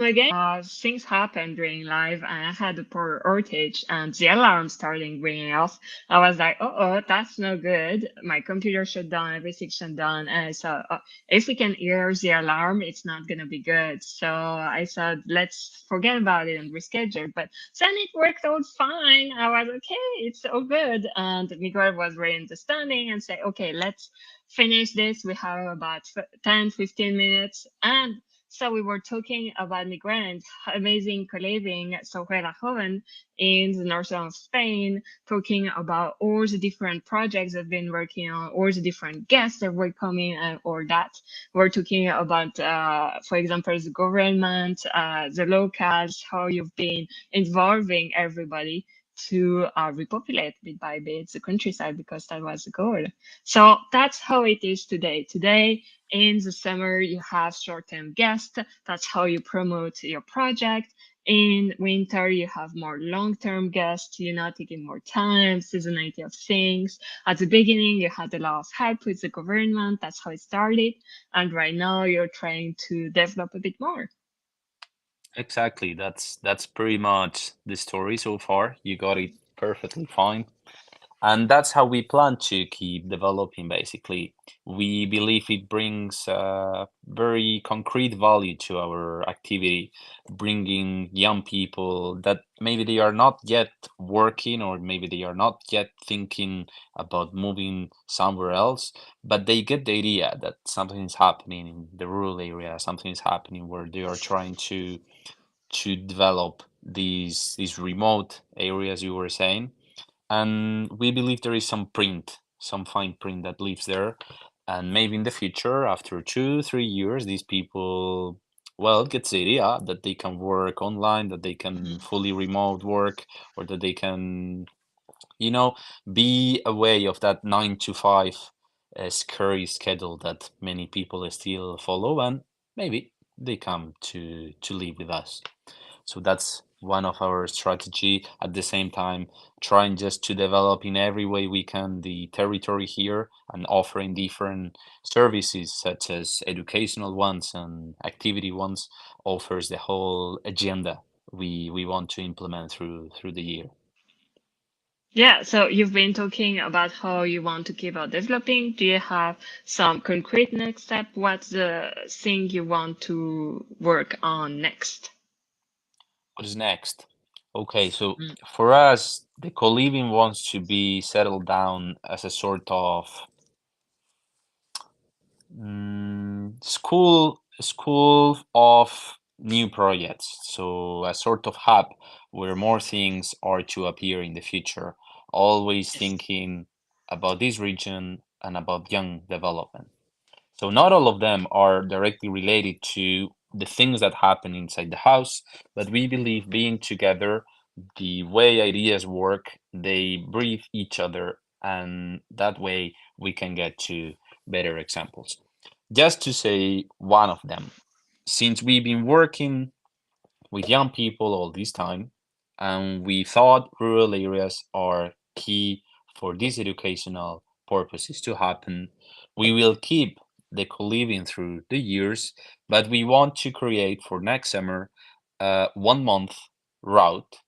again, things happened during live, and I had a power outage, and the alarm started ringing off. I was like, oh, that's no good. My computer shut down, everything shut down. And I thought, if we can hear the alarm, it's not going to be good. So I said, let's forget about it and reschedule. But then it worked out fine. I was okay, it's all good. And Miguel was very understanding and said, okay, let's finish this. We have about 10, 15 minutes. And so we were talking about migrant, amazing co-living Sojuela Joven in the north of Spain, talking about all the different projects they've been working on, all the different guests that were coming, and all that. We're talking about, for example, the government, the locals, how you've been involving everybody to repopulate bit by bit the countryside, because that was the goal. So that's how it is today. Today, in the summer, you have short-term guests. That's how you promote your project. In winter, you have more long-term guests. You're not taking more time, seasonality of things. At the beginning, you had a lot of help with the government. That's how it started. And right now, you're trying to develop a bit more. Exactly. That's pretty much the story so far. You got it perfectly fine. And that's how we plan to keep developing, basically. We believe it brings very concrete value to our activity, bringing young people that maybe they are not yet working or maybe they are not yet thinking about moving somewhere else, but they get the idea that something is happening in the rural area, something is happening where they are trying to develop these remote areas you were saying. And we believe there is some fine print that lives there. And maybe in the future, after 2, 3 years, these people, well, get the idea that they can work online, that they can fully remote work, or that they can, you know, be away of that 9 to 5 scary schedule that many people still follow, and maybe they come to live with us. So that's one of our strategy. At the same time, trying just to develop in every way we can the territory here and offering different services such as educational ones and activity ones offers the whole agenda we want to implement through the year. Yeah, so you've been talking about how you want to keep on developing. Do you have some concrete next step? What's the thing you want to work on next? What is next? Okay, so for us, the co-living wants to be settled down as a sort of school of new projects. So a sort of hub where more things are to appear in the future, always Yes. thinking about this region and about young development. So not all of them are directly related to the things that happen inside the house, but we believe being together, the way ideas work, they breathe each other, and that way we can get to better examples. Just to say one of them, since we've been working with young people all this time, and we thought rural areas are key for these educational purposes to happen. We will keep the co-living through the years, but we want to create for next summer a 1 month route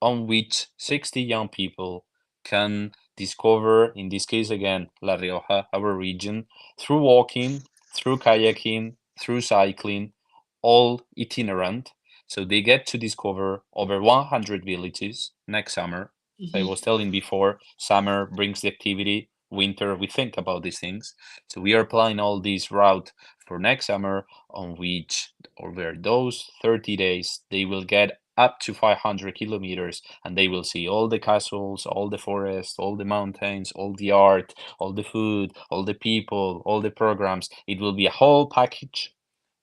on which 60 young people can discover, in this case again, La Rioja, our region, through walking, through kayaking, through cycling, all itinerant, so they get to discover over 100 villages next summer. So I was telling before, summer brings the activity, winter we think about these things. So we are planning all this route for next summer on which over those 30 days they will get up to 500 kilometers and they will see all the castles, all the forests, all the mountains, all the art, all the food, all the people, all the programs. It will be a whole package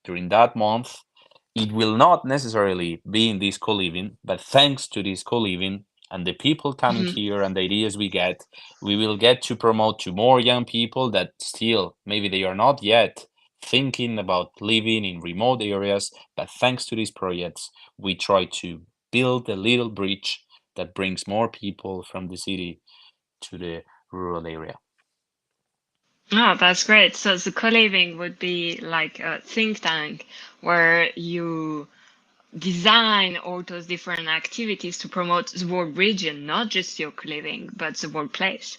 during that month. It will not necessarily be in this co-living, but thanks to this co-living and the people coming here and the ideas we get, we will get to promote to more young people that still maybe they are not yet thinking about living in remote areas, but thanks to these projects, we try to build a little bridge that brings more people from the city to the rural area. Oh, that's great. So the co-living would be like a think tank where you design all those different activities to promote the whole region, not just your co-living, but the whole place.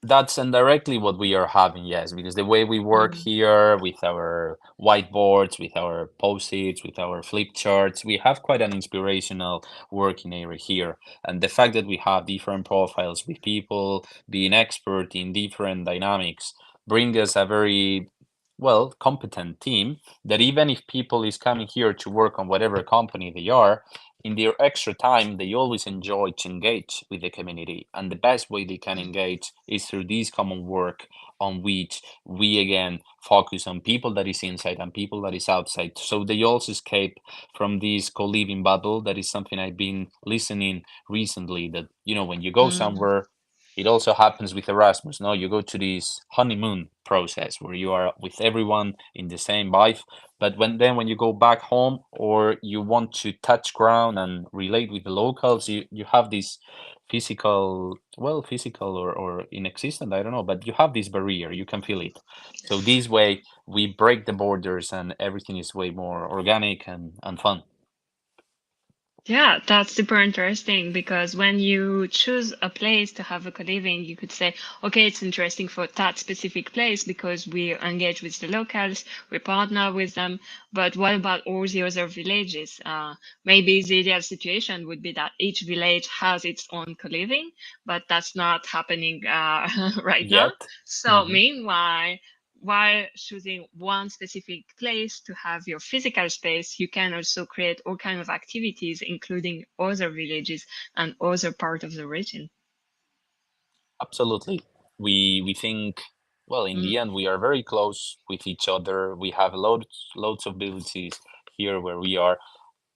That's indirectly what we are having, yes, because the way we work Mm. here with our whiteboards, with our post-its, with our flip charts, we have quite an inspirational working area here. And the fact that we have different profiles with people being expert in different dynamics bring us a very well competent team that even if people is coming here to work on whatever company they are, in their extra time, they always enjoy to engage with the community. And the best way they can engage is through this common work on which we again focus on people that is inside and people that is outside. So they also escape from this co-living bubble. That is something I've been listening recently that, when you go Mm. somewhere, it also happens with Erasmus. No, you go to this honeymoon process where you are with everyone in the same vibe, but when you go back home or you want to touch ground and relate with the locals, you have this physical or inexistent, I don't know, but you have this barrier, you can feel it. So this way we break the borders and everything is way more organic and fun. Yeah, that's super interesting because when you choose a place to have a co-living, you could say, okay, it's interesting for that specific place because we engage with the locals, we partner with them. But what about all the other villages? Maybe the ideal situation would be that each village has its own co-living, but that's not happening right now. Yet. So Mhm. meanwhile, while choosing one specific place to have your physical space, you can also create all kinds of activities, including other villages and other part of the region. Absolutely. We think, well, in Mm. the end, we are very close with each other. We have loads of abilities here where we are.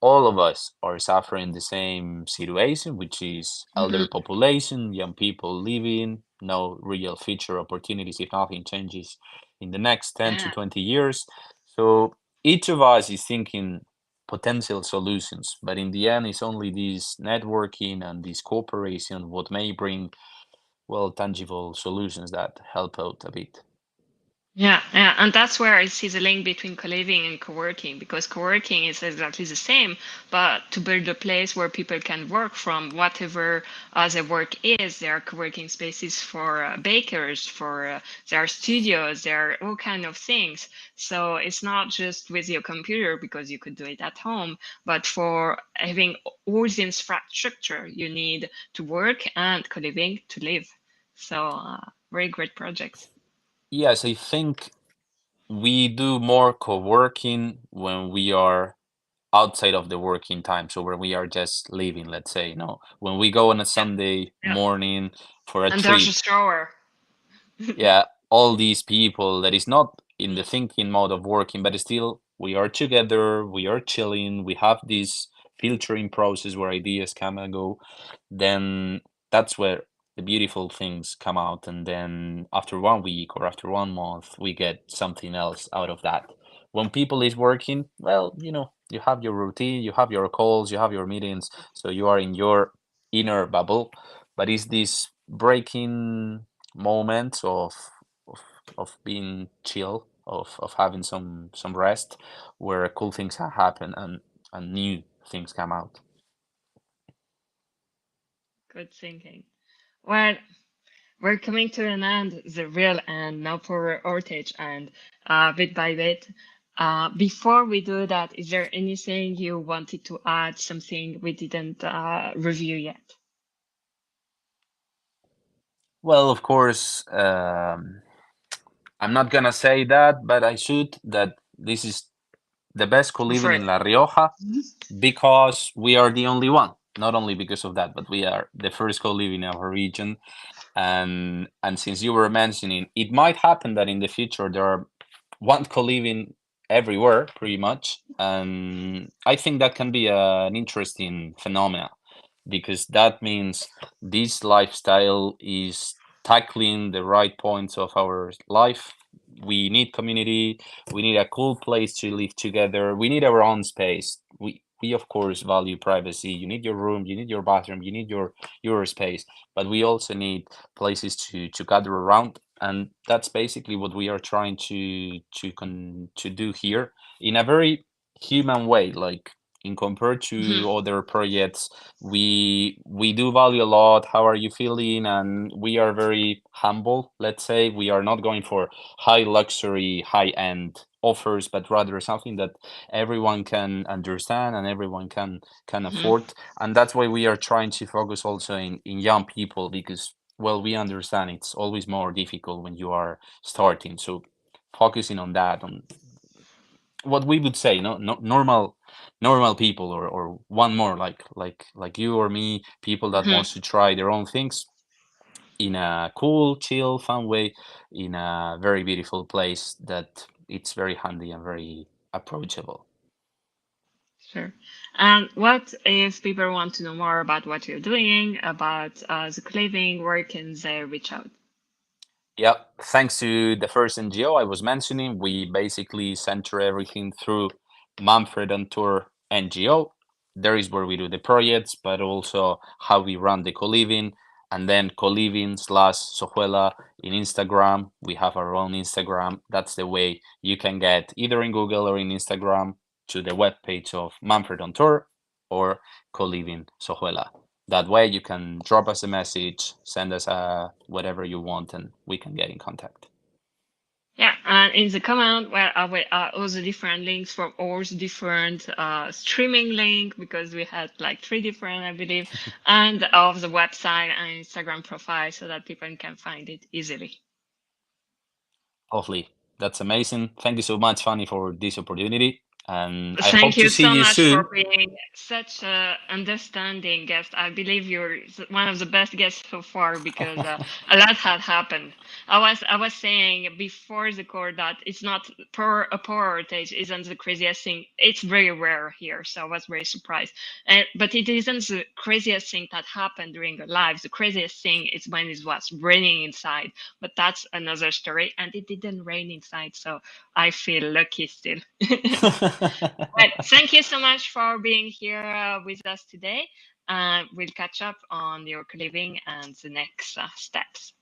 All of us are suffering the same situation, which is elder Mm-hmm. population, young people leaving, no real future opportunities if nothing changes in the next 10 to Yeah. 20 years. So each of us is thinking potential solutions, but in the end, it's only this networking and this cooperation what may bring well, tangible solutions that help out a bit. Yeah, yeah, and that's where I see the link between co-living and co-working because co-working is exactly the same, but to build a place where people can work from whatever their work is. There are co-working spaces for bakers, for there are studios, there are all kind of things. So it's not just with your computer because you could do it at home, but for having all the infrastructure you need to work and co-living to live. So very great projects. Yes, I think we do more co-working when we are outside of the working time. So when we are just leaving, let's say, when we go on a Yeah. Sunday Yeah. morning for a And there's a trip, shower. yeah, all these people that is not in the thinking mode of working, but still we are together, we are chilling, we have this filtering process where ideas come and go, then that's where the beautiful things come out. And then after 1 week or after 1 month, we get something else out of that. When people is working, well, you have your routine, you have your calls, you have your meetings, so you are in your inner bubble. But it's this breaking moment of, of being chill, of having some rest, where cool things happen and new things come out. Good thinking. Well, we're coming to an end, the real end, now for outage and bit by bit. Before we do that, is there anything you wanted to add, something we didn't review yet? Well, of course, I'm not gonna say that, but I should that this is the best Go co-living for it. in La Rioja because we are the only one. Not only because of that, but we are the first co-living in our region. And since you were mentioning, it might happen that in the future there are one co-living everywhere, pretty much. And I think that can be an interesting phenomena because that means this lifestyle is tackling the right points of our life. We need community, we need a cool place to live together, we need our own space. We of course value privacy. You need your room, you need your bathroom, you need your space, but we also need places to gather around, and that's basically what we are trying to do here in a very human way. Like in compared Mhm. to other projects. We do value a lot how are you feeling, and we are very humble. Let's say we are not going for high luxury, high end offers, but rather something that everyone can understand and everyone can Mhm. afford. And that's why we are trying to focus also in young people, because well, we understand it's always more difficult when you are starting. So focusing on that, on what we would say, no, normal people, or one more like you or me, people that Mhm. wants to try their own things in a cool, chill, fun way, in a very beautiful place that it's very handy and very approachable. Sure. And what if people want to know more about what you're doing, about the co-living? Where can they reach out? Yeah, thanks to the first NGO I was mentioning, we basically center everything through Manfred and Tour NGO. There is where we do the projects, but also how we run the co-living, and then co-living slash Sojuela in Instagram. We have our own Instagram. That's the way you can get either in Google or in Instagram to the webpage of Manfred on Tour or co-living Sojuela. That way you can drop us a message, send us whatever you want, and we can get in contact. Yeah, and in the comment where are all the different links from all the different streaming link, because we had like three different, I believe, and of the website and Instagram profile so that people can find it easily. Hopefully, that's amazing. Thank you so much, Fanny, for this opportunity, and I hope Thank to you see so you much for soon. being such a understanding guest. I believe you're one of the best guests so far, because a lot had happened. I was saying before the call that it's not a poor outage isn't the craziest thing. It's very rare here, so I was very surprised. But it isn't the craziest thing that happened during the live. The craziest thing is when it was raining inside. But that's another story, and it didn't rain inside, so I feel lucky still. Well, thank you so much for being here with us today. We'll catch up on your living and the next steps.